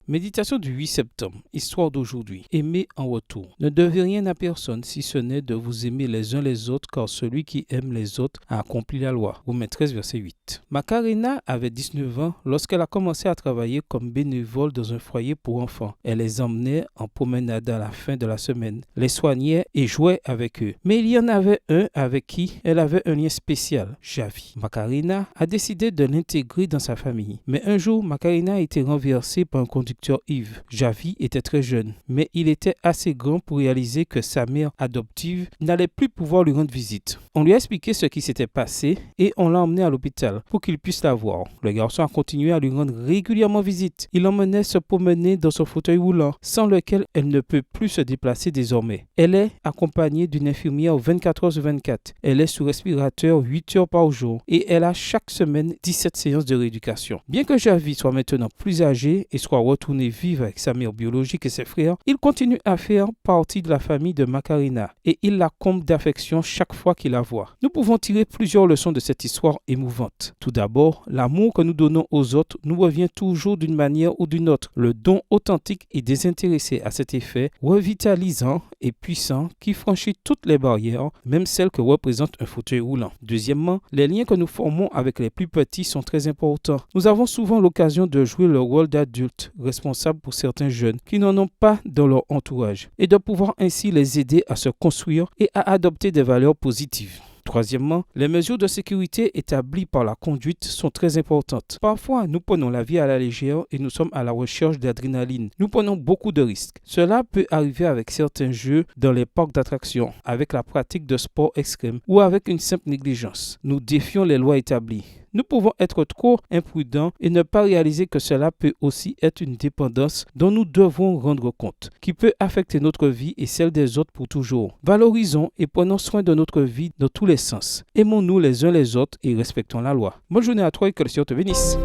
Méditation du 8 septembre, histoire d'aujourd'hui. Aimer en retour. Ne devez rien à personne si ce n'est de vous aimer les uns les autres, car celui qui aime les autres a accompli la loi. Romains 13, verset 8. Macarena avait 19 ans lorsqu'elle a commencé à travailler comme bénévole dans un foyer pour enfants. Elle les emmenait en promenade à la fin de la semaine, les soignait et jouait avec eux. Mais il y en avait un avec qui elle avait un lien spécial, Javi. Macarena a décidé de l'intégrer dans sa famille. Mais un jour, Macarena a été renversée par un conducteur Yves. Javi était très jeune, mais il était assez grand pour réaliser que sa mère adoptive n'allait plus pouvoir lui rendre visite. On lui a expliqué ce qui s'était passé et on l'a emmené à l'hôpital pour qu'il puisse la voir. Le garçon a continué à lui rendre régulièrement visite. Il l'emmenait se promener dans son fauteuil roulant, sans lequel elle ne peut plus se déplacer désormais. Elle est accompagnée d'une infirmière 24 heures sur 24. Elle est sous respirateur 8 heures par jour et elle a chaque semaine 17 séances de rééducation. Bien que Javi soit maintenant plus âgé et soit retourné vivre avec sa mère biologique et ses frères, il continue à faire partie de la famille de Macarena et il la comble d'affection chaque fois qu'il la voit. Nous pouvons tirer plusieurs leçons de cette histoire émouvante. Tout d'abord, l'amour que nous donnons aux autres nous revient toujours d'une manière ou d'une autre. Le don authentique et désintéressé à cet effet, revitalisant et puissant qui franchit toutes les barrières, même celles que représente un fauteuil roulant. Deuxièmement, les liens que nous formons avec les plus petits sont très importants. Nous avons souvent l'occasion de jouer le rôle d'adulte responsable pour certains jeunes qui n'en ont pas dans leur entourage et de pouvoir ainsi les aider à se construire et à adopter des valeurs positives. Troisièmement, les mesures de sécurité établies par la conduite sont très importantes. Parfois, nous prenons la vie à la légère et nous sommes à la recherche d'adrénaline. Nous prenons beaucoup de risques. Cela peut arriver avec certains jeux dans les parcs d'attractions, avec la pratique de sports extrêmes ou avec une simple négligence. Nous défions les lois établies. Nous pouvons être trop imprudents et ne pas réaliser que cela peut aussi être une dépendance dont nous devons rendre compte, qui peut affecter notre vie et celle des autres pour toujours. Valorisons et prenons soin de notre vie dans tous les sens. Aimons-nous les uns les autres et respectons la loi. Bonne journée à toi et que le Seigneur te bénisse.